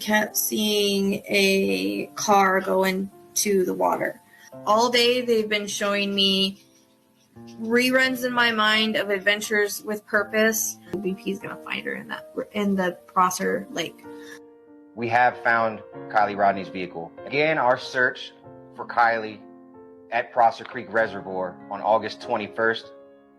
kept seeing a car go into the water. All day they've been showing me reruns in my mind of Adventures with Purpose. BP's gonna find her in the Prosser Lake. We have found Kylie Rodney's vehicle. Again, our search for Kylie at Prosser Creek Reservoir on August 21st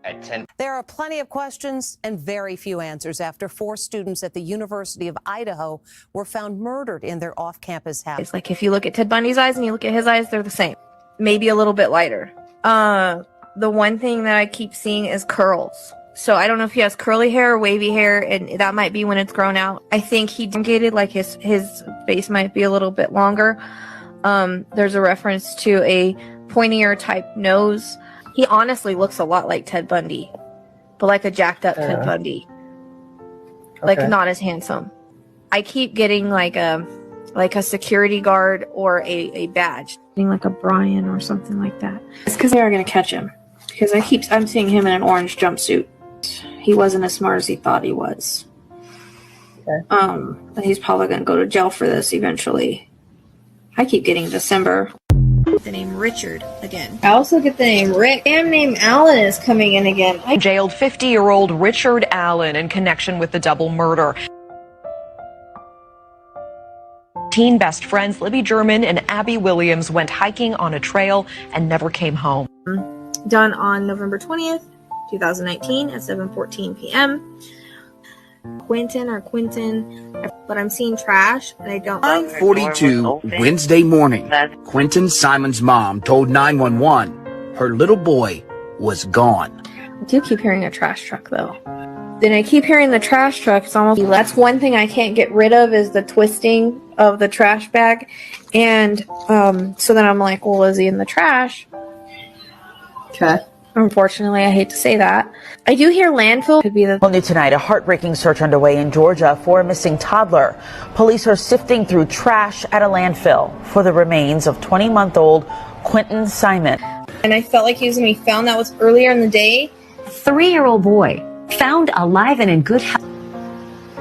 at 10. There are plenty of questions and very few answers after 4 students at the University of Idaho were found murdered in their off-campus house. It's like if you look at Ted Bundy's eyes and you look at his eyes, they're the same. Maybe a little bit lighter. The one thing that I keep seeing is curls. So I don't know if he has curly hair or wavy hair, and that might be when it's grown out. I think he elongated, like his face might be a little bit longer. There's a reference to a pointier type nose. He honestly looks a lot like Ted Bundy, but like a jacked up Ted Bundy. Like not as handsome. I keep getting like a security guard or a badge. Like a Brian or something like that. It's because they are going to catch him. Because I'm seeing him in an orange jumpsuit. He wasn't as smart as he thought he was. Okay. He's probably going to go to jail for this eventually. I keep getting December. The name Richard again. I also get the name Rick. Damn name Allen is coming in again. Jailed 50-year-old Richard Allen in connection with the double murder. Teen best friends Libby German and Abby Williams went hiking on a trail and never came home. Done on November 20th, 2019 at 7:14 p.m. Quentin, but I'm seeing trash and I don't. 9:42 Wednesday morning. Quentin Simon's mom told 911 her little boy was gone. I do keep hearing a trash truck though. Then I keep hearing the trash truck. It's almost, that's one thing I can't get rid of is the twisting of the trash bag. And so then I'm like, well, is he in the trash? Okay. Unfortunately, I hate to say that. I do hear landfill could be the... New tonight, a heartbreaking search underway in Georgia for a missing toddler. Police are sifting through trash at a landfill for the remains of 20-month-old Quentin Simon. And I felt like he was going to be found. That was earlier in the day. 3-year-old boy found alive and in good health.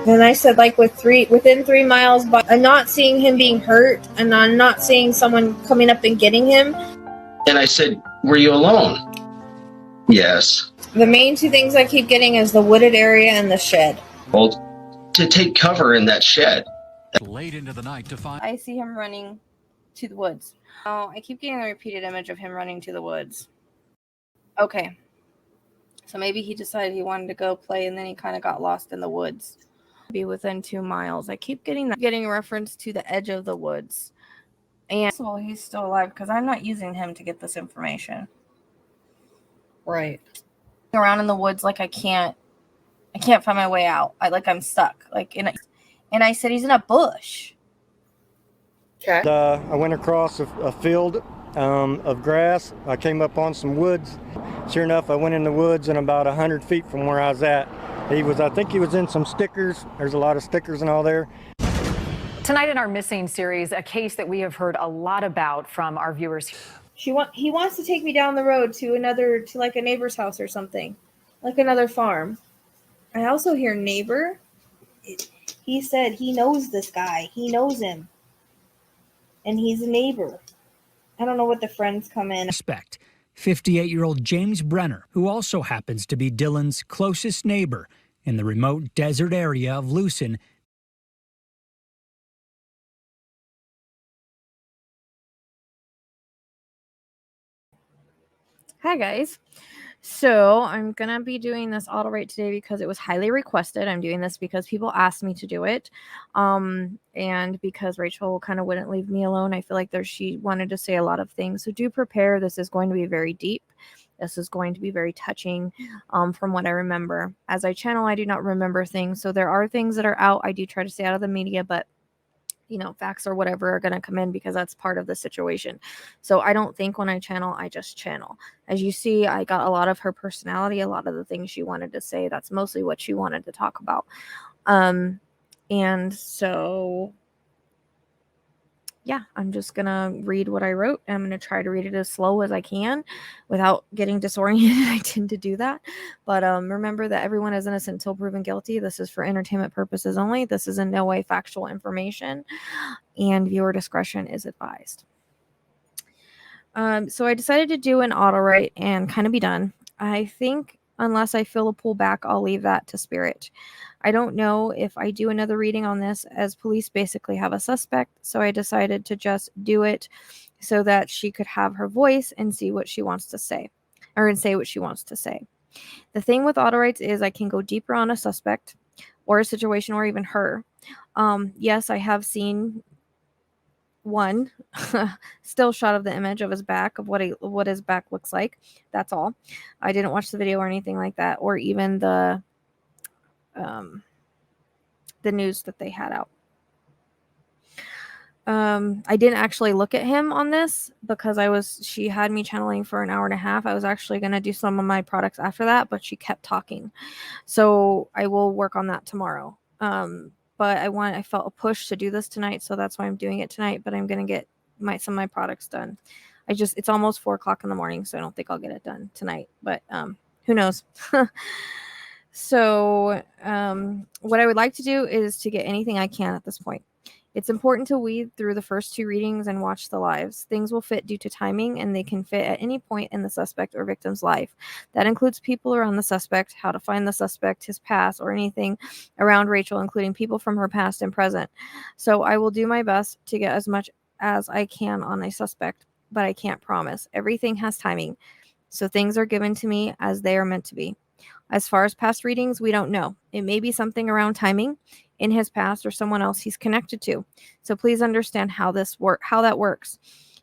And I said, like, within 3 miles, but I'm not seeing him being hurt, and I'm not seeing someone coming up and getting him. And I said, were you alone? Yes. The main 2 things I keep getting is the wooded area and the shed. Well, to take cover in that shed. Late into the night to find. I see him running to the woods. Oh, I keep getting the repeated image of him running to the woods. Okay. So maybe he decided he wanted to go play and then he kind of got lost in the woods. Be within 2 miles. I keep getting a reference to the edge of the woods. And so he's still alive because I'm not using him to get this information. Right. Around in the woods like I can't find my way out. I'm stuck. And I said he's in a bush. Okay. I went across a field of grass. I came up on some woods. Sure enough, I went in the woods and about 100 feet from where I was at. I think he was in some stickers. There's a lot of stickers and all there. Tonight in our Missing series, a case that we have heard a lot about from our viewers. He wants to take me down the road to like a neighbor's house or something, like another farm. I also hear neighbor. He said he knows this guy. He knows him. And he's a neighbor. I don't know what the friends come in. Suspect, 58-year-old James Brenner, who also happens to be Dylan's closest neighbor in the remote desert area of Lucin. Hi guys. So I'm going to be doing this Autowrite today because it was highly requested. I'm doing this because people asked me to do it. And because Rachel kind of wouldn't leave me alone. I feel like she wanted to say a lot of things. So do prepare. This is going to be very deep. This is going to be very touching from what I remember. As I channel, I do not remember things. So there are things that are out. I do try to stay out of the media, but facts or whatever are going to come in because that's part of the situation. So I don't think when I channel, I just channel. As you see, I got a lot of her personality, a lot of the things she wanted to say. That's mostly what she wanted to talk about. And so yeah, I'm just gonna read what I wrote, and I'm gonna try to read it as slow as I can without getting disoriented. I tend to do that. But remember that everyone is innocent until proven guilty. This is for entertainment purposes only. This is in no way factual information, and viewer discretion is advised. So I decided to do an Autowrite and kind of be done. I think unless I feel a pull back, I'll leave that to Spirit. I don't know if I do another reading on this, as police basically have a suspect, so I decided to just do it so that she could have her voice and see what she wants to say, or say what she wants to say. The thing with Autowrites is I can go deeper on a suspect or a situation or even her. Yes, I have seen one still shot of the image of his back, of what his back looks like. That's all. I didn't watch the video or anything like that, or even the news that they had out. I didn't actually look at him on this because she had me channeling for an hour and a half. I was actually going to do some of my products after that, but she kept talking. So I will work on that tomorrow. But I felt a push to do this tonight, so that's why I'm doing it tonight, but I'm going to get some of my products done. It's almost 4:00 in the morning, so I don't think I'll get it done tonight, but who knows? So what I would like to do is to get anything I can at this point. It's important to weed through the first 2 readings and watch the lives. Things will fit due to timing, and they can fit at any point in the suspect or victim's life. That includes people around the suspect, how to find the suspect, his past, or anything around Rachel, including people from her past and present. So I will do my best to get as much as I can on a suspect, but I can't promise. Everything has timing. So things are given to me as they are meant to be. As far as past readings, we don't know. It may be something around timing in his past or someone else he's connected to. So please understand how that works.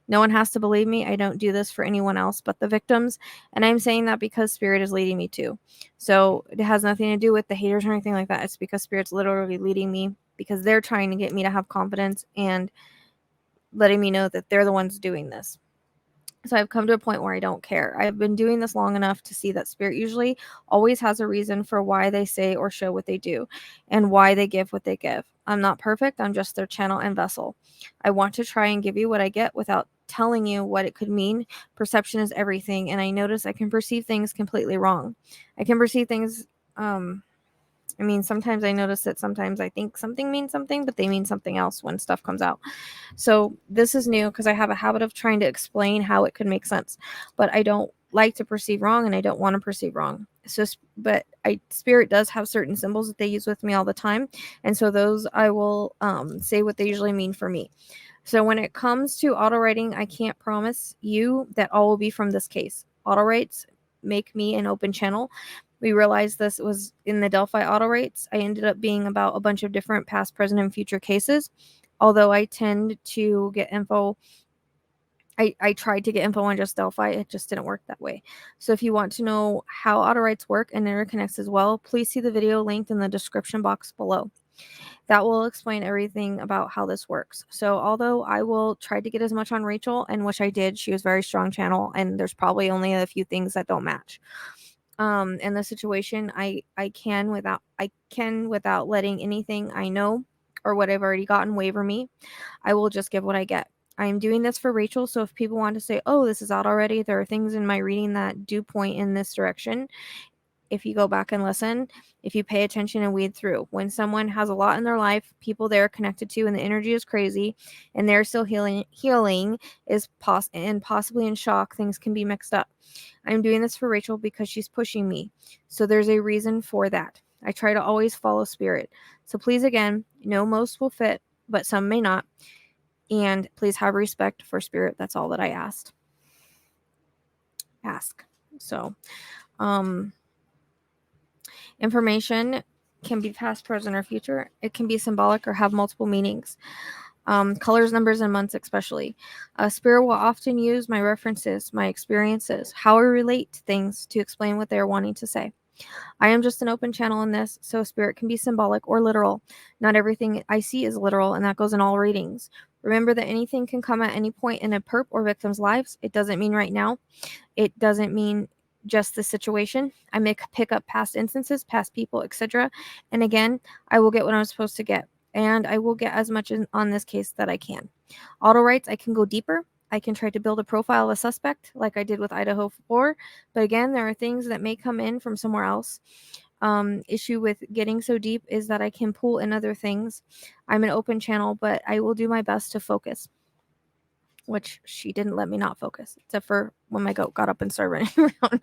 No one has to believe me. I don't do this for anyone else but the victims. And I'm saying that because Spirit is leading me to. So it has nothing to do with the haters or anything like that. It's because Spirit's literally leading me because they're trying to get me to have confidence and letting me know that they're the ones doing this. So I've come to a point where I don't care. I've been doing this long enough to see that Spirit usually always has a reason for why they say or show what they do and why they give what they give. I'm not perfect. I'm just their channel and vessel. I want to try and give you what I get without telling you what it could mean. Perception is everything, and I notice I can perceive things completely wrong. I can perceive things sometimes I notice that sometimes I think something means something, but they mean something else when stuff comes out. So this is new because I have a habit of trying to explain how it could make sense, but I don't like to perceive wrong, and I don't want to perceive wrong. Spirit does have certain symbols that they use with me all the time, and so those I will say what they usually mean for me. So when it comes to auto writing, I can't promise you that all will be from this case. Autowrites make me an open channel. We realized this was in the Delphi Autowrites. I ended up being about a bunch of different past, present, and future cases. Although I tend to get info, I tried to get info on just Delphi. It just didn't work that way. So if you want to know how Autowrites work and interconnects as well, please see the video linked in the description box below. That will explain everything about how this works. So although I will try to get as much on Rachel, and which I did, she was very strong channel, and there's probably only a few things that don't match. In the situation, I can without letting anything I know or what I've already gotten waver me. I will just give what I get. I am doing this for Rachel, so if people want to say, oh, this is out already, there are things in my reading that do point in this direction. If you go back and listen, if you pay attention and weed through, when someone has a lot in their life, people they're connected to, and the energy is crazy, and they're still healing is possibly in shock, things can be mixed up. I'm doing this for Rachel because she's pushing me. So there's a reason for that. I try to always follow Spirit. So please, again, know most will fit, but some may not. And please have respect for Spirit. That's all that I ask. So, information can be past, present, or future. It can be symbolic or have multiple meanings. Colors, numbers, and months especially. Spirit will often use my references, my experiences, how I relate to things to explain what they are wanting to say. I am just an open channel in this, so Spirit can be symbolic or literal. Not everything I see is literal, and that goes in all readings. Remember that anything can come at any point in a perp or victim's lives. It doesn't mean right now. It doesn't mean just the situation. I may pick up past instances, past people, etc. And again, I will get what I'm supposed to get. and I will get as much on this case that I can. Autowrites, I can go deeper. I can try to build a profile of a suspect like I did with Idaho 4, but again, there are things that may come in from somewhere else. Issue with getting so deep is that I can pull in other things. I'm an open channel, but I will do my best to focus, which she didn't let me not focus, except for when my goat got up and started running around.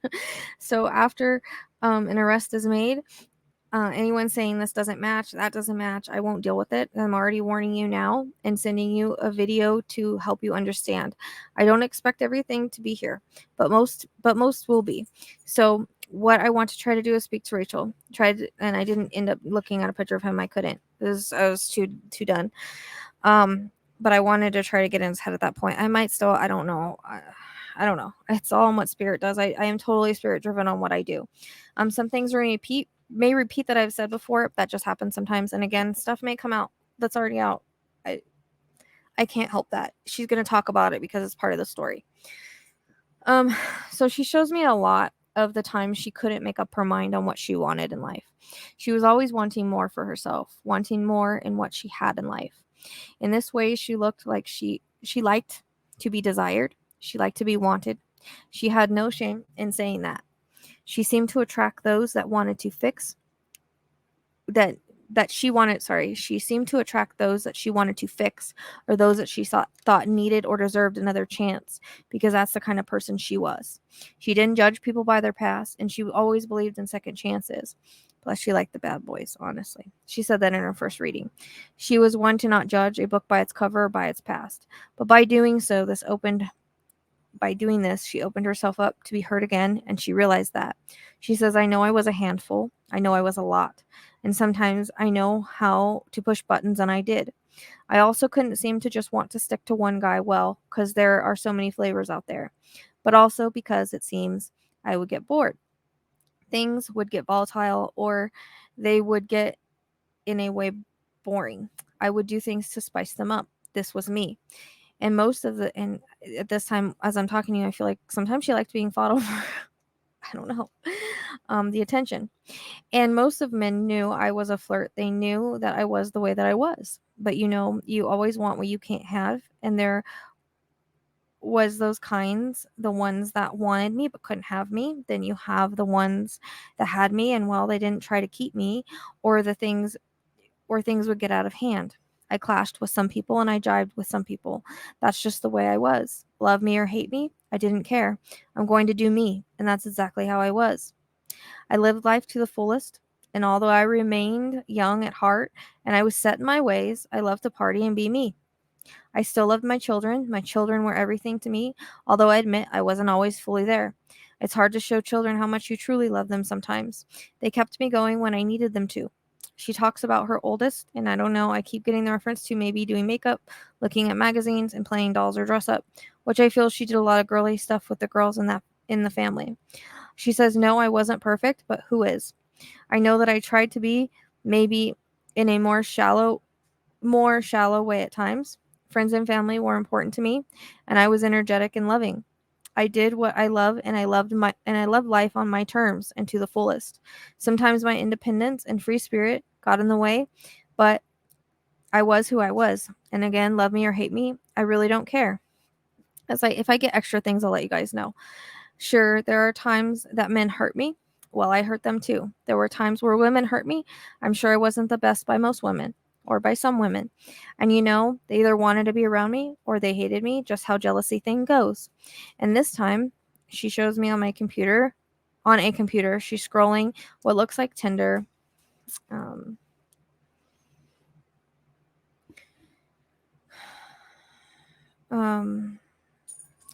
So after an arrest is made, anyone saying this doesn't match, that doesn't match, I won't deal with it. I'm already warning you now and sending you a video to help you understand. I don't expect everything to be here, but most will be. So what I want to try to do is speak to Rachel. And I didn't end up looking at a picture of him. I couldn't. I was too done. But I wanted to try to get in his head at that point. I might still, I don't know. I don't know. It's all on what spirit does. I am totally spirit driven on what I do. Some things may repeat that I've said before. That just happens sometimes. And again, stuff may come out that's already out. I can't help that. She's going to talk about it because it's part of the story. So she shows me a lot of the time she couldn't make up her mind on what she wanted in life. She was always wanting more for herself, wanting more in what she had in life. In this way, she looked like she liked to be desired. She liked to be wanted. She had no shame in saying that. She seemed to attract those that wanted to fix she seemed to attract those that she wanted to fix, or those that she thought needed or deserved another chance, because that's the kind of person she was. She didn't judge people by their past, and she always believed in second chances. Plus, she liked the bad boys, honestly. She said that in her first reading. She was one to not judge a book by its cover or by its past. But by doing this, she opened herself up to be hurt again, and she realized that. She says, I know I was a handful. I know I was a lot. And sometimes I know how to push buttons, and I did. I also couldn't seem to just want to stick to one guy well, because there are so many flavors out there. But also because it seems I would get bored. Things would get volatile, or they would get, in a way, boring. I would do things to spice them up. This was me. And at this time, as I'm talking to you, I feel like sometimes she liked being fought over. I don't know. The attention. And most of men knew I was a flirt. They knew that I was the way that I was. But you always want what you can't have. And there was those kinds, the ones that wanted me but couldn't have me. Then you have the ones that had me, and they didn't try to keep me, or things would get out of hand. I clashed with some people and I jibed with some people. That's just the way I was. Love me or hate me, I didn't care. I'm going to do me, and that's exactly how I was. I lived life to the fullest, and although I remained young at heart and I was set in my ways, I loved to party and be me. I still loved my children. My children were everything to me, although I admit I wasn't always fully there. It's hard to show children how much you truly love them sometimes. They kept me going when I needed them to. She talks about her oldest, and I don't know, I keep getting the reference to maybe doing makeup, looking at magazines, and playing dolls or dress up, which I feel she did a lot of girly stuff with the girls in the family. She says, no, I wasn't perfect, but who is? I know that I tried to be, maybe in a more shallow way at times. Friends and family were important to me, and I was energetic and loving. I did what I love, and I loved life on my terms and to the fullest. Sometimes my independence and free spirit got in the way, but I was who I was. And again, love me or hate me, I really don't care. If I get extra things, I'll let you guys know. Sure, there are times that men hurt me. Well, I hurt them too. There were times where women hurt me. I'm sure I wasn't the best by most women, or by some women. And they either wanted to be around me or they hated me, just how jealousy thing goes. And this time, she shows me on a computer, she's scrolling what looks like Tinder.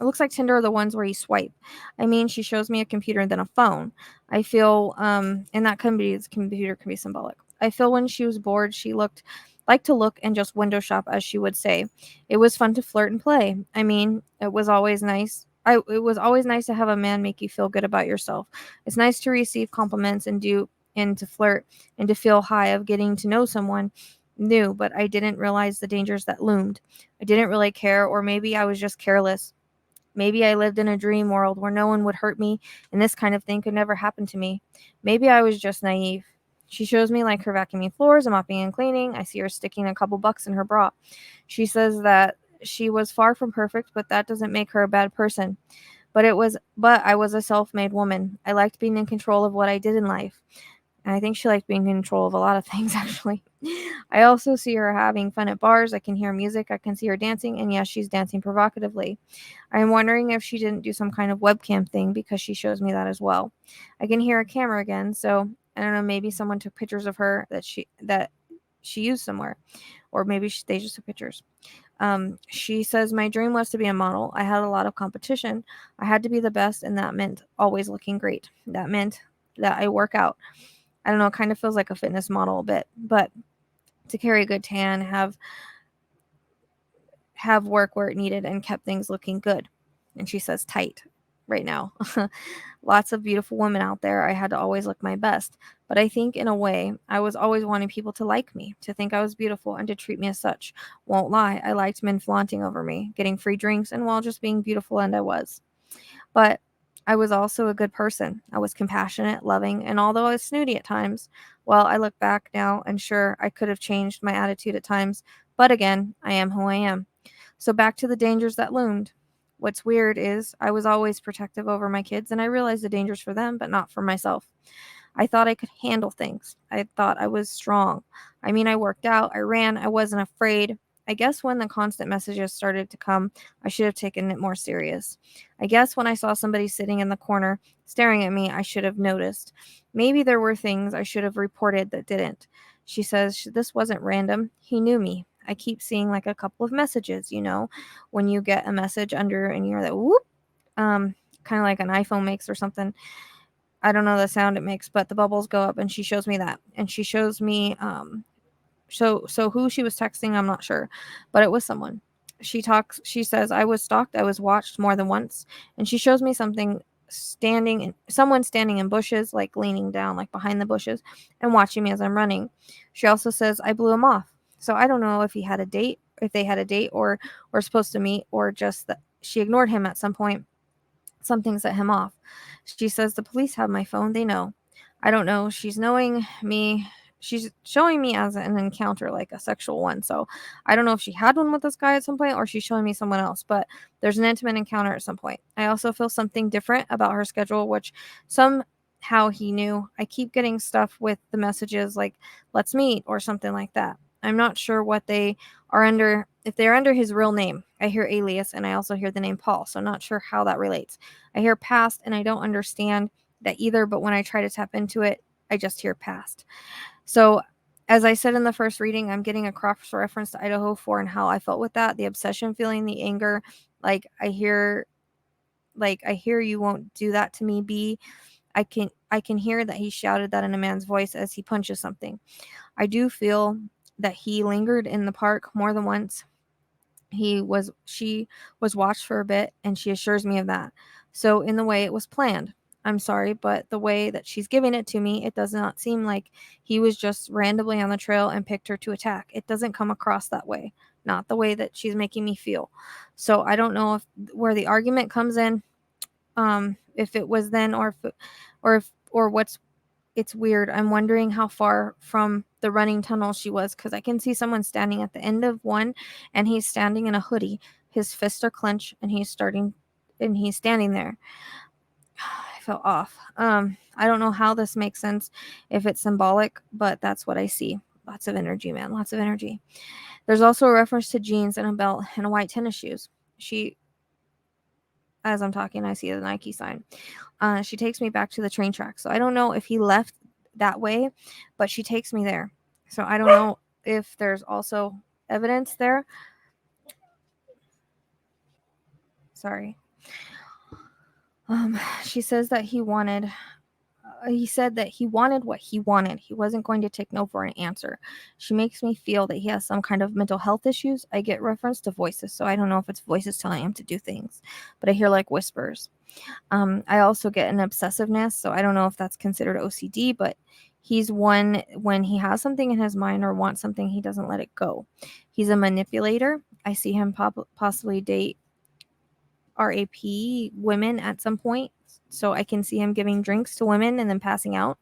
It looks like Tinder are the ones where you swipe. She shows me a computer and then a phone. I feel, and that computer can be symbolic. I feel when she was bored, she liked to look and just window shop, as she would say. It was fun to flirt and play. It was always nice. It was always nice to have a man make you feel good about yourself. It's nice to receive compliments and to flirt and to feel high of getting to know someone new, but I didn't realize the dangers that loomed. I didn't really care, or maybe I was just careless. Maybe I lived in a dream world where no one would hurt me and this kind of thing could never happen to me. Maybe I was just naive. She shows me like her vacuuming floors and mopping and cleaning. I see her sticking a couple bucks in her bra. She says that she was far from perfect, but that doesn't make her a bad person. But I was a self-made woman. I liked being in control of what I did in life. And I think she liked being in control of a lot of things, actually. I also see her having fun at bars. I can hear music. I can see her dancing. And yes, she's dancing provocatively. I am wondering if she didn't do some kind of webcam thing because she shows me that as well. I can hear a camera again. So I don't know, maybe someone took pictures of her that she used somewhere. Or maybe they just took pictures. She says, my dream was to be a model. I had a lot of competition. I had to be the best, and that meant always looking great. That meant that I work out. I don't know, it kind of feels like a fitness model a bit, but to carry a good tan, have work where it needed, and kept things looking good. And she says tight right now. Lots of beautiful women out there. I had to always look my best. But I think in a way, I was always wanting people to like me, to think I was beautiful, and to treat me as such. Won't lie, I liked men flaunting over me, getting free drinks, and while just being beautiful, and I was. But I was also a good person. I was compassionate, loving, and although I was snooty at times, well, I look back now, and sure, I could have changed my attitude at times. But again, I am who I am. So back to the dangers that loomed. What's weird is I was always protective over my kids, and I realized the dangers for them, but not for myself. I thought I could handle things. I thought I was strong. I mean, I worked out, I ran, I wasn't afraid. I guess when the constant messages started to come, I should have taken it more serious. I guess when I saw somebody sitting in the corner staring at me, I should have noticed. Maybe there were things I should have reported that didn't. She says, this wasn't random. He knew me. I keep seeing like a couple of messages, when you get a message under and you're that whoop, kind of like an iPhone makes or something. I don't know the sound it makes, but the bubbles go up, and she shows me that. And she shows me, so who she was texting, I'm not sure, but it was someone. She says, I was stalked, I was watched more than once. And she shows me someone standing in bushes, like leaning down, like behind the bushes, and watching me as I'm running. She also says, I blew him off. So I don't know if they had a date or were supposed to meet, or just that she ignored him at some point. Something set him off. She says, the police have my phone. They know. I don't know. She's showing me as an encounter, like a sexual one. So I don't know if she had one with this guy at some point, or she's showing me someone else, but there's an intimate encounter at some point. I also feel something different about her schedule, which somehow he knew. I keep getting stuff with the messages like, let's meet, or something like that. I'm not sure what they are under, if they're under his real name. I hear alias, and I also hear the name Paul, so not sure how that relates. I hear past, and I don't understand that either, but when I try to tap into it, I just hear past. So as I said in the first reading, I'm getting a cross reference to Idaho 4 and how I felt with that, the obsession feeling, the anger, like I hear you won't do that to me, B. I can hear that he shouted that in a man's voice as he punches something. I do feel that he lingered in the park more than once. She was watched for a bit, and she assures me of that. So in the way it was planned. I'm sorry, but the way that she's giving it to me, it does not seem like he was just randomly on the trail and picked her to attack. It doesn't come across that way. Not the way that she's making me feel. So I don't know where the argument comes in. If it was then, it's weird. I'm wondering how far from the running tunnel she was, because I can see someone standing at the end of one, and he's standing in a hoodie. His fists are clenched, and he's standing there. I felt off. I don't know how this makes sense, if it's symbolic, but that's what I see. Lots of energy, man. Lots of energy. There's also a reference to jeans and a belt and a white tennis shoes. As I'm talking, I see the Nike sign. She takes me back to the train track. So I don't know if he left that way, but she takes me there. So I don't know if there's also evidence there. Sorry. She says that he said that he wanted what he wanted. He wasn't going to take no for an answer. She makes me feel that he has some kind of mental health issues. I get reference to voices, so I don't know if it's voices telling him to do things, but I hear like whispers. I also get an obsessiveness, so I don't know if that's considered OCD, but he's one, when he has something in his mind or wants something, he doesn't let it go. He's a manipulator. I see him possibly date RAP women at some point, So I can see him giving drinks to women and then passing out.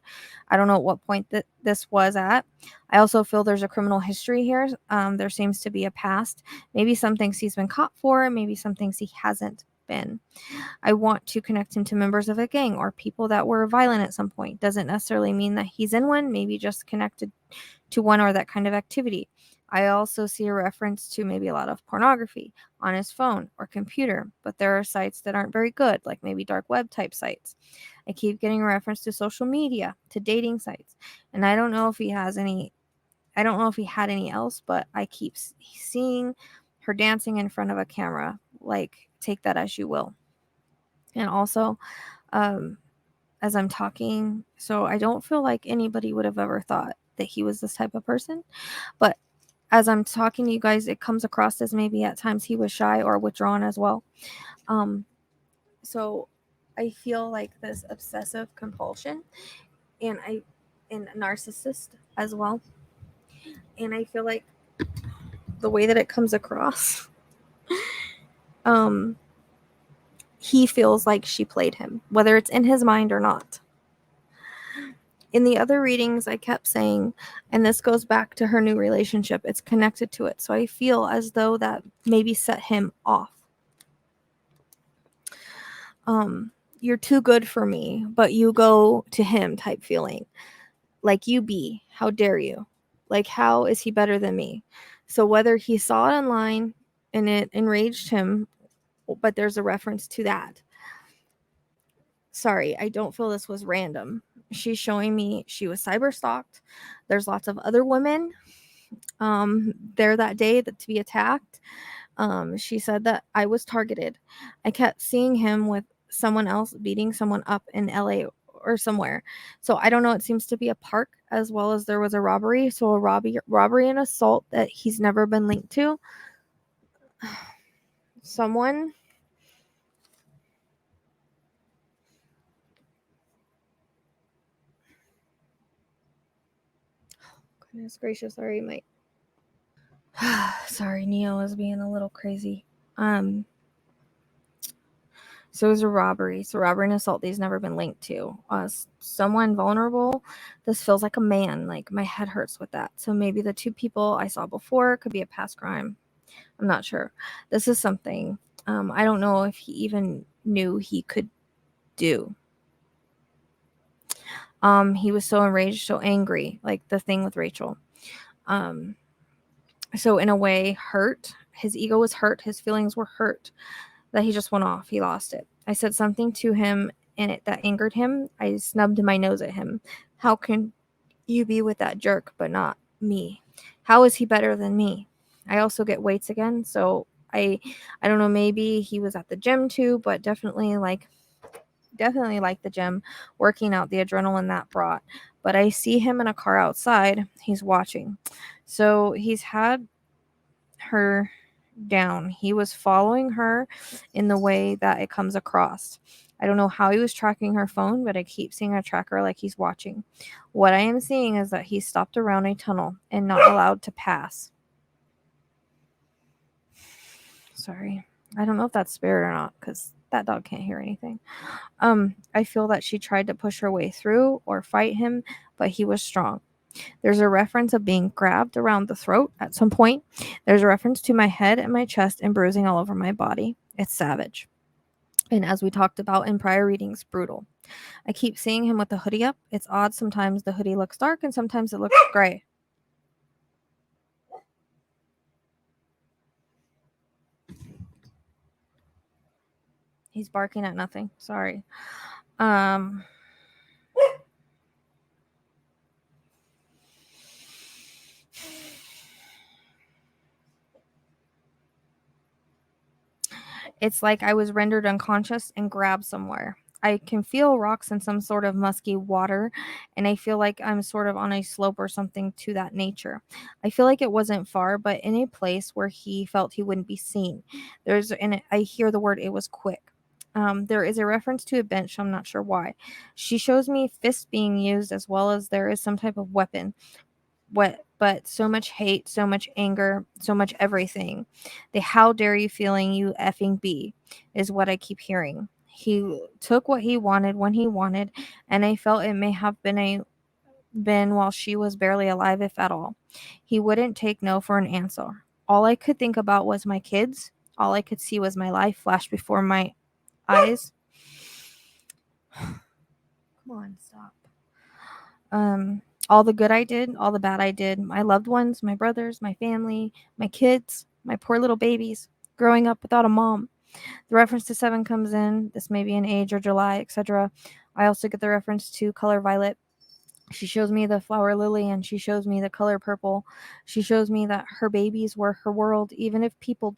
I don't know at what point that this was at. I also feel there's a criminal history here. There seems to be a past. Maybe some things he's been caught for, maybe some things he hasn't been. I want to connect him to members of a gang or people that were violent at some point. Doesn't necessarily mean that he's in one, maybe just connected to one or that kind of activity. I also see a reference to maybe a lot of pornography on his phone or computer, but there are sites that aren't very good, like maybe dark web type sites. I keep getting a reference to social media, to dating sites, and I don't know if he has any, I don't know if he had any else, but I keep seeing her dancing in front of a camera. Like, take that as you will. And also, as I'm talking, so I don't feel like anybody would have ever thought that he was this type of person, but as I'm talking to you guys, it comes across as maybe at times he was shy or withdrawn as well. So I feel like this obsessive compulsion and a narcissist as well. And I feel like the way that it comes across, he feels like she played him, whether it's in his mind or not. In the other readings, I kept saying, and this goes back to her new relationship, it's connected to it. So I feel as though that maybe set him off. You're too good for me, but you go to him type feeling. Like, you be, how dare you? Like, how is he better than me? So whether he saw it online and it enraged him, but there's a reference to that. Sorry, I don't feel this was random. She's showing me she was cyber stalked. There's lots of other women there that day to be attacked. She said that I was targeted. I kept seeing him with someone else beating someone up in LA or somewhere. So I don't know. It seems to be a park, as well as there was a robbery. So a robbery and assault that he's never been linked to. Someone. Goodness gracious, sorry, Mike. Sorry, Neo is being a little crazy. So it was a robbery. So robbery and assault, these never been linked to. Someone vulnerable. This feels like a man. Like, my head hurts with that. So maybe the two people I saw before could be a past crime. I'm not sure. This is something I don't know if he even knew he could do. He was so enraged, so angry, like the thing with Rachel. So in a way, hurt. His ego was hurt. His feelings were hurt. That he just went off. He lost it. I said something to him and that angered him. I snubbed my nose at him. How can you be with that jerk but not me? How is he better than me? I also get weights again, so I don't know, maybe he was at the gym too, but definitely like the gym, working out, the adrenaline that brought. But I see him in a car outside. He's watching. So he's had her down. He was following her in the way that it comes across. I don't know how he was tracking her phone, but I keep seeing a tracker like he's watching. What I am seeing is that he stopped around a tunnel and not allowed to pass. Sorry. I don't know if that's spirit or not, because that dog can't hear anything. I feel that she tried to push her way through or fight him, but he was strong. There's a reference of being grabbed around the throat at some point. There's a reference to my head and my chest and bruising all over my body. It's savage. And as we talked about in prior readings, brutal. I keep seeing him with the hoodie up. It's odd. Sometimes the hoodie looks dark and sometimes it looks gray. He's barking at nothing. Sorry. It's like I was rendered unconscious and grabbed somewhere. I can feel rocks and some sort of musky water, and I feel like I'm sort of on a slope or something to that nature. I feel like it wasn't far, but in a place where he felt he wouldn't be seen. I hear the word, it was quick. There is a reference to a bench. I'm not sure why. She shows me fists being used, as well as there is some type of weapon. But so much hate, so much anger, so much everything. The how dare you feeling, you effing be, is what I keep hearing. He took what he wanted when he wanted, and I felt it may have been while she was barely alive, if at all. He wouldn't take no for an answer. All I could think about was my kids. All I could see was my life flash before my eyes. Come on, stop. All the good I did, all the bad I did, my loved ones, my brothers, my family, my kids, my poor little babies, growing up without a mom. The reference to 7 comes in. This may be an age or July, etc. I also get the reference to color violet. She shows me the flower lily, and she shows me the color purple. She shows me that her babies were her world, even if people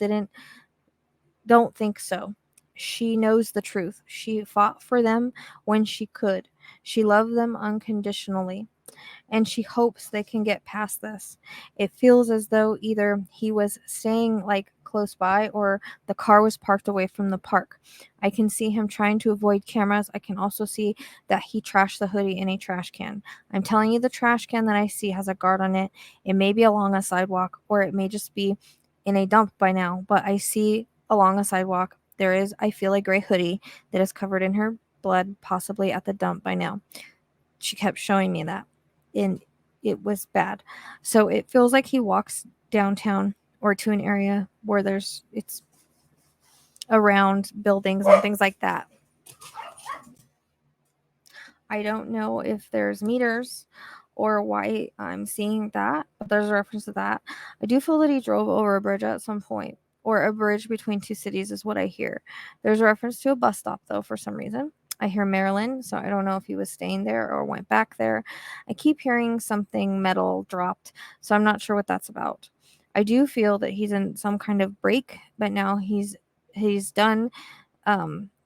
don't think so. She knows the truth. She fought for them when she could. She loved them unconditionally, and she hopes they can get past this. It feels as though either he was staying like close by or the car was parked away from the park. I can see him trying to avoid cameras. I can also see that he trashed the hoodie in a trash can. I'm telling you, the trash can that I see has a guard on it. It may be along a sidewalk, or it may just be in a dump by now, but I see along a sidewalk there is, I feel, a gray hoodie that is covered in her blood, possibly at the dump by now. She kept showing me that, and it was bad. So it feels like he walks downtown or to an area where it's around buildings and things like that. I don't know if there's meters or why I'm seeing that, but there's a reference to that. I do feel that he drove over a bridge at some point, or a bridge between two cities is what I hear. There's a reference to a bus stop, though, for some reason. I hear Maryland, so I don't know if he was staying there or went back there. I keep hearing something metal dropped, so I'm not sure what that's about. I do feel that he's in some kind of break, but now he's done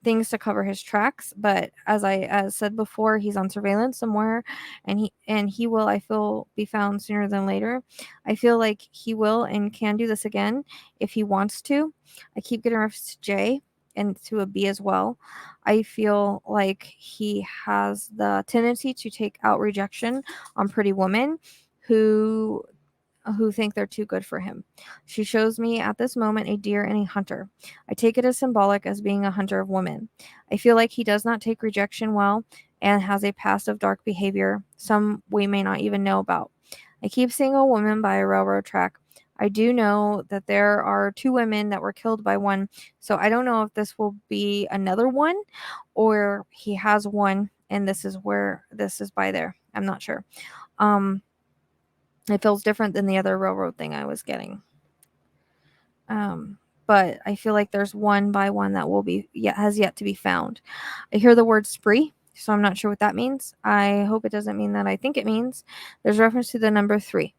things to cover his tracks. But as I said before, he's on surveillance somewhere, and he will, I feel, be found sooner than later. I feel like he will and can do this again if he wants to. I keep getting reference to J and to a B as well. I feel like he has the tendency to take out rejection on pretty women who think they're too good for him. She shows me at this moment a deer and a hunter. I take it as symbolic as being a hunter of women. I feel like he does not take rejection well and has a past of dark behavior, some we may not even know about. I keep seeing a woman by a railroad track. I do know that there are 2 women that were killed by one, so I don't know if this will be another one or he has one and this is by there. I'm not sure. It feels different than the other railroad thing I was getting. But I feel like there's one by one that has yet to be found. I hear the word spree, so I'm not sure what that means. I hope it doesn't mean that I think it means. There's reference to the number 3.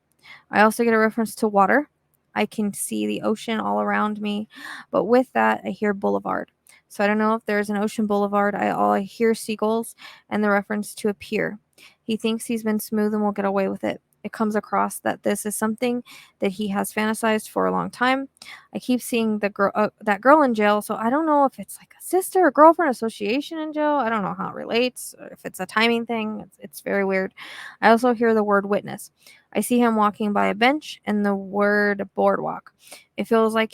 I also get a reference to water. I can see the ocean all around me, but with that, I hear boulevard. So I don't know if there's an ocean boulevard. I hear seagulls and the reference to a pier. He thinks he's been smooth and will get away with it. It comes across that this is something that he has fantasized for a long time. I keep seeing that girl in jail, so I don't know if it's like a sister or girlfriend association in jail. I don't know how it relates, or if it's a timing thing. It's very weird. I also hear the word witness. I see him walking by a bench and the word boardwalk. It feels like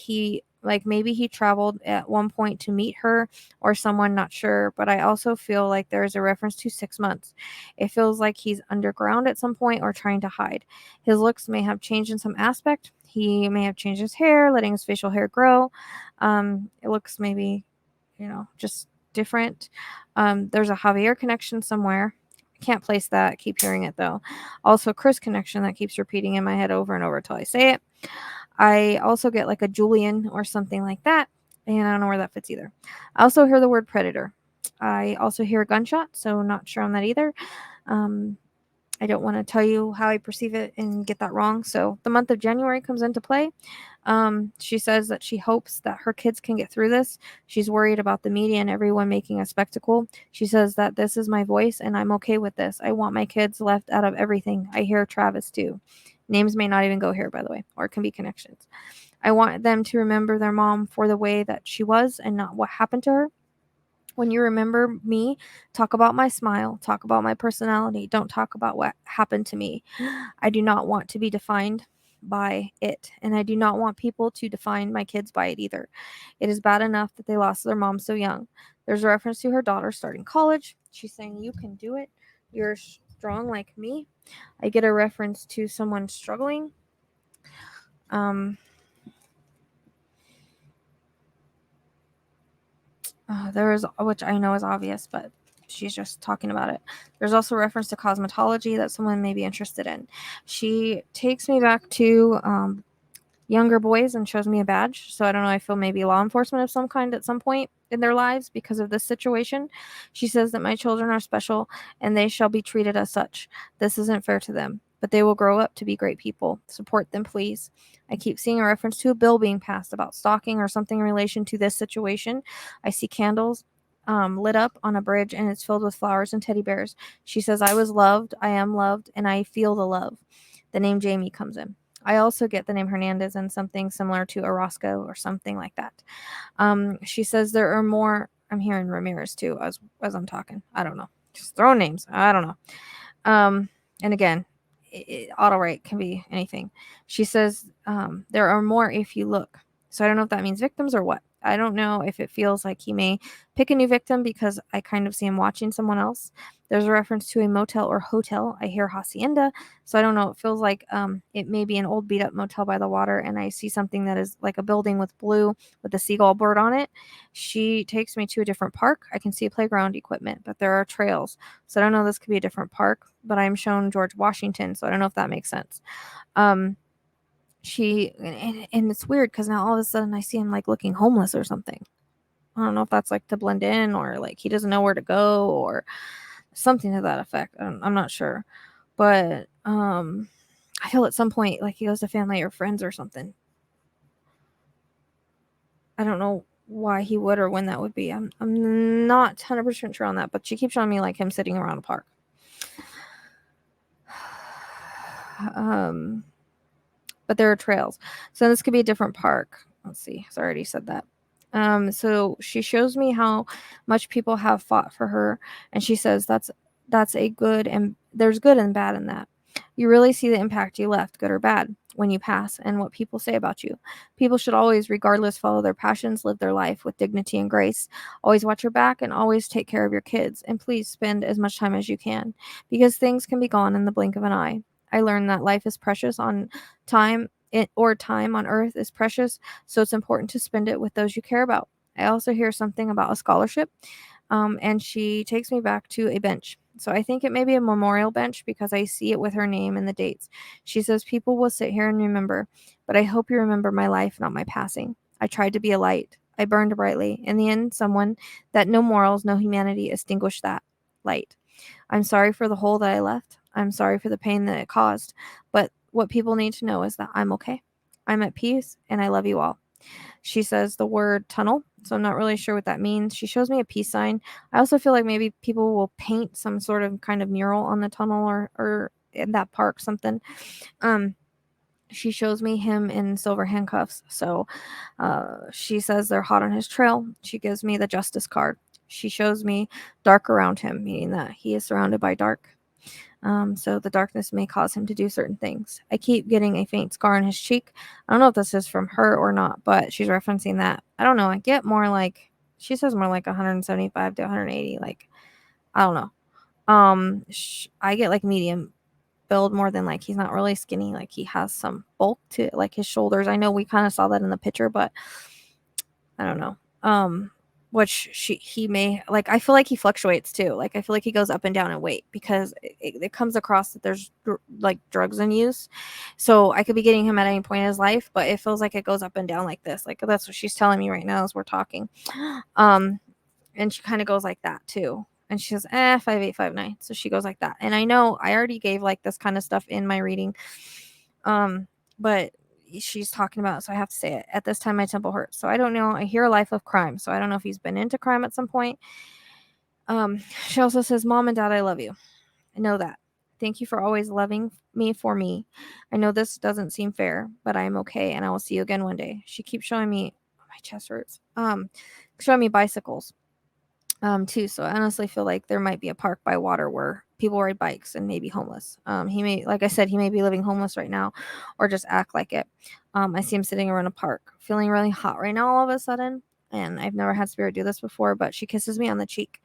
maybe he traveled at one point to meet her or someone, not sure, but I also feel like there's a reference to 6 months. It feels like he's underground at some point or trying to hide. His looks may have changed in some aspect. He may have changed his hair, letting his facial hair grow. It looks maybe, just different. There's a Javier connection somewhere. Can't place that. Keep hearing it though. Also, Chris connection that keeps repeating in my head over and over until I say it. I also get like a Julian or something like that, and I don't know where that fits either. I also hear the word predator. I also hear a gunshot, so not sure on that either. I don't want to tell you how I perceive it and get that wrong. So the month of January comes into play. She says that she hopes that her kids can get through this. She's worried about the media and everyone making a spectacle. She says that this is my voice and I'm okay with this. I want my kids left out of everything. I hear Travis too. Names may not even go here, by the way, or it can be connections. I want them to remember their mom for the way that she was and not what happened to her. When you remember me, talk about my smile, talk about my personality. Don't talk about what happened to me. I do not want to be defined by it, and I do not want people to define my kids by it either. It is bad enough that they lost their mom so young. There's a reference to her daughter starting college. She's saying, you can do it. You're strong like me. I get a reference to someone struggling. There is, which I know is obvious, but she's just talking about it. There's also reference to cosmetology that someone may be interested in. She takes me back to younger boys and shows me a badge. So I don't know, I feel maybe law enforcement of some kind at some point in their lives because of this situation. She says that my children are special and they shall be treated as such. This isn't fair to them, but they will grow up to be great people. Support them, please. I keep seeing a reference to a bill being passed about stalking or something in relation to this situation. I see candles lit up on a bridge and it's filled with flowers and teddy bears. She says, I was loved, I am loved, and I feel the love. The name Jamie comes in. I also get the name Hernandez and something similar to Orozco or something like that. She says there are more. I'm hearing Ramirez too as I'm talking. I don't know. Just throwing names. I don't know. And again, Autowrite can be anything. She says there are more if you look. So I don't know if that means victims or what. I don't know if it feels like he may pick a new victim because I kind of see him watching someone else. There's a reference to a motel or hotel. I hear hacienda. So I don't know. It feels like it may be an old beat up motel by the water. And I see something that is like a building with blue with a seagull bird on it. She takes me to a different park. I can see playground equipment, but there are trails. So I don't know. This could be a different park, but I'm shown George Washington. So I don't know if that makes sense. And it's weird because now all of a sudden I see him like looking homeless or something. I don't know if that's like to blend in or like he doesn't know where to go or something to that effect. I'm not sure, but I feel at some point like he goes to family or friends or something. I don't know why he would or when that would be. I'm not 100% sure on that, but she keeps showing me like him sitting around a park. But there are trails. So this could be a different park. Let's see. I already said that. So she shows me how much people have fought for her. And she says that's a good, and there's good and bad in that. You really see the impact you left, good or bad, when you pass and what people say about you. People should always, regardless, follow their passions, live their life with dignity and grace. Always watch your back and always take care of your kids. And please spend as much time as you can because things can be gone in the blink of an eye. I learned that life is precious on time on earth is precious, so it's important to spend it with those you care about. I also hear something about a scholarship, and she takes me back to a bench. So I think it may be a memorial bench because I see it with her name and the dates. She says, people will sit here and remember, but I hope you remember my life, not my passing. I tried to be a light. I burned brightly. In the end, someone that no morals, no humanity extinguished that light. I'm sorry for the hole that I left. I'm sorry for the pain that it caused. But what people need to know is that I'm okay. I'm at peace and I love you all. She says the word tunnel. So I'm not really sure what that means. She shows me a peace sign. I also feel like maybe people will paint some sort of kind of mural on the tunnel or in that park, something. She shows me him in silver handcuffs. So she says they're hot on his trail. She gives me the justice card. She shows me dark around him, meaning that he is surrounded by dark. So the darkness may cause him to do certain things. I keep getting a faint scar on his cheek. I don't know if this is from her or not, but she's referencing that. I don't know. I get more like, she says more like 175 to 180. Like, I don't know. I get like medium build more than like, he's not really skinny. Like he has some bulk to it, like his shoulders. I know we kind of saw that in the picture, but I don't know. Which he may, like, I feel like he fluctuates too. Like, I feel like he goes up and down in weight because it comes across that there's like drugs in use. So I could be getting him at any point in his life, but it feels like it goes up and down like this. Like, that's what she's telling me right now as we're talking. And she kind of goes like that too. And she says, 5'8", 5'9". So she goes like that. And I know I already gave like this kind of stuff in my reading. But she's talking about, so I have to say it. At this time, my temple hurts. So I don't know. I hear a life of crime. So I don't know if he's been into crime at some point. She also says, Mom and Dad, I love you. I know that. Thank you for always loving me for me. I know this doesn't seem fair, but I am okay. And I will see you again one day. She keeps showing me, my chest hurts. Showing me bicycles. Too. So I honestly feel like there might be a park by water where people ride bikes and may be homeless. He may, like I said, he may be living homeless right now or just act like it. I see him sitting around a park, feeling really hot right now all of a sudden. And I've never had Spirit do this before, but she kisses me on the cheek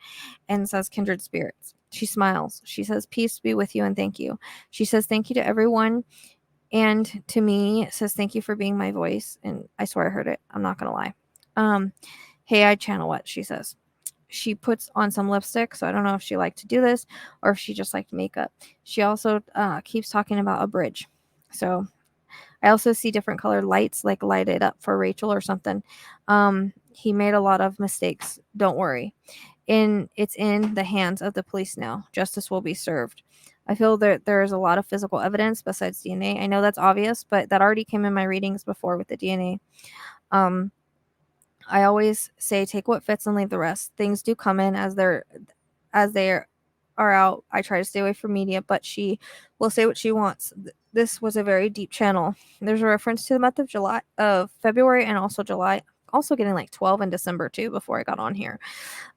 and says, kindred spirits. She smiles. She says, peace be with you and thank you. She says, thank you to everyone. And to me, says, thank you for being my voice. And I swear I heard it. I'm not going to lie. Hey, I channel what she says. She puts on some lipstick, so I don't know if she liked to do this or if she just liked makeup. She also keeps talking about a bridge. So I also see different colored lights, like lighted up for Rachel or something. He made a lot of mistakes. Don't worry. It's in the hands of the police now. Justice will be served. I feel that there is a lot of physical evidence besides DNA. I know that's obvious, but that already came in my readings before with the DNA. I always say take what fits and leave the rest. Things do come in as they are out. I try to stay away from media, but she will say what she wants. This was a very deep channel. There's a reference to the month of February and also July. Also getting like 12 in December too before I got on here.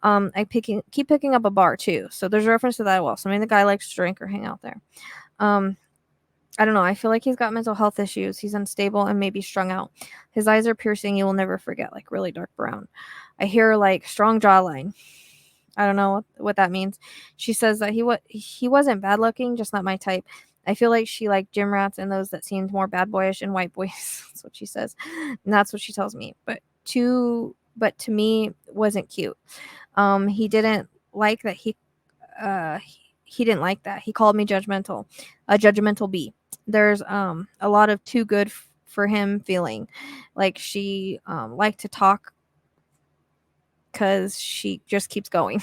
I keep picking up a bar too. So there's a reference to that as well. So maybe the guy likes to drink or hang out there. I don't know. I feel like he's got mental health issues. He's unstable and maybe strung out. His eyes are piercing. You will never forget, like really dark brown. I hear like strong jawline. I don't know what that means. She says that he wasn't bad looking, just not my type. I feel like she liked gym rats and those that seemed more bad boyish and white boys. That's what she says. And that's what she tells me. But to me wasn't cute. He didn't like that he didn't like that. He called me judgmental. A judgmental bee. There's a lot of too good for him feeling. Like she liked to talk because she just keeps going.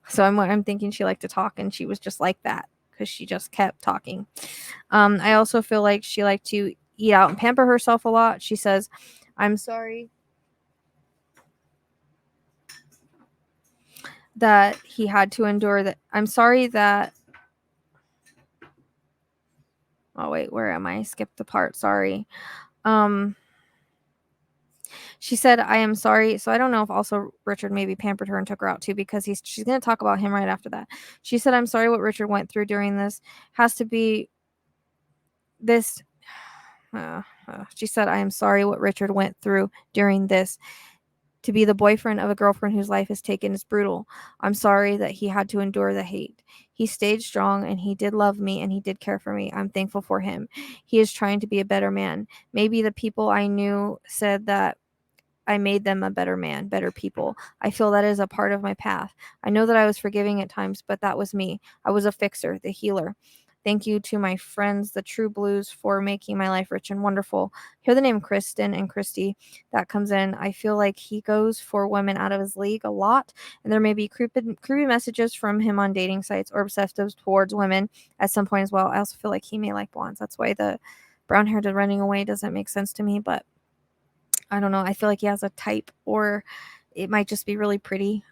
So I'm thinking she liked to talk and she was just like that because she just kept talking. I also feel like she liked to eat out and pamper herself a lot. She says, I'm sorry that he had to endure that. I'm sorry that. Oh, wait, where am I? I skipped the part. Sorry. She said, I am sorry. So I don't know if also Richard maybe pampered her and took her out too, because she's going to talk about him right after that. She said, I'm sorry what Richard went through during this. Has to be this. She said, I am sorry what Richard went through during this. To be the boyfriend of a girlfriend whose life is taken is brutal. I'm sorry that he had to endure the hate. He stayed strong and he did love me and he did care for me. I'm thankful for him. He is trying to be a better man. Maybe the people I knew said that I made them a better man, better people. I feel that is a part of my path. I know that I was forgiving at times, but that was me. I was a fixer, the healer. Thank you to my friends, the True Blues, for making my life rich and wonderful. Hear the name Kristen and Christy that comes in. I feel like he goes for women out of his league a lot, and there may be creepy messages from him on dating sites or obsessive towards women at some point as well. I also feel like he may like blondes. That's why the brown hair to running away doesn't make sense to me, but I don't know. I feel like he has a type, or it might just be really pretty.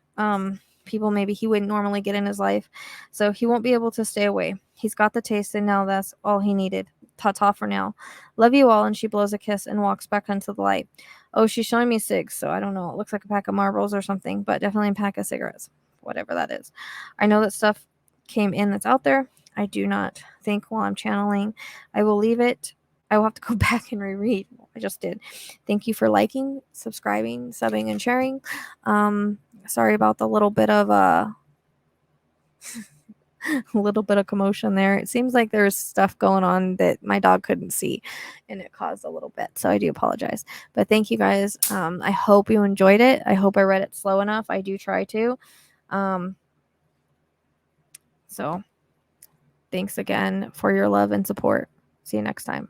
People maybe he wouldn't normally get in his life, so he won't be able to stay away. He's got the taste, and now that's all he needed. Ta-ta for now. Love you all. And she blows a kiss and walks back into the light. Oh, she's showing me cigs, so I don't know. It looks like a pack of marbles or something, but definitely a pack of cigarettes, whatever that is. I know that stuff came in that's out there. I do not think while I'm channeling. I will leave it. I will have to go back and reread. I just did. Thank you for liking, subscribing, subbing, and sharing. Sorry about the little bit of a little bit of commotion there. It seems like there's stuff going on that my dog couldn't see, and it caused a little bit. So I do apologize. But thank you guys. I hope you enjoyed it. I hope I read it slow enough. I do try to. So thanks again for your love and support. See you next time.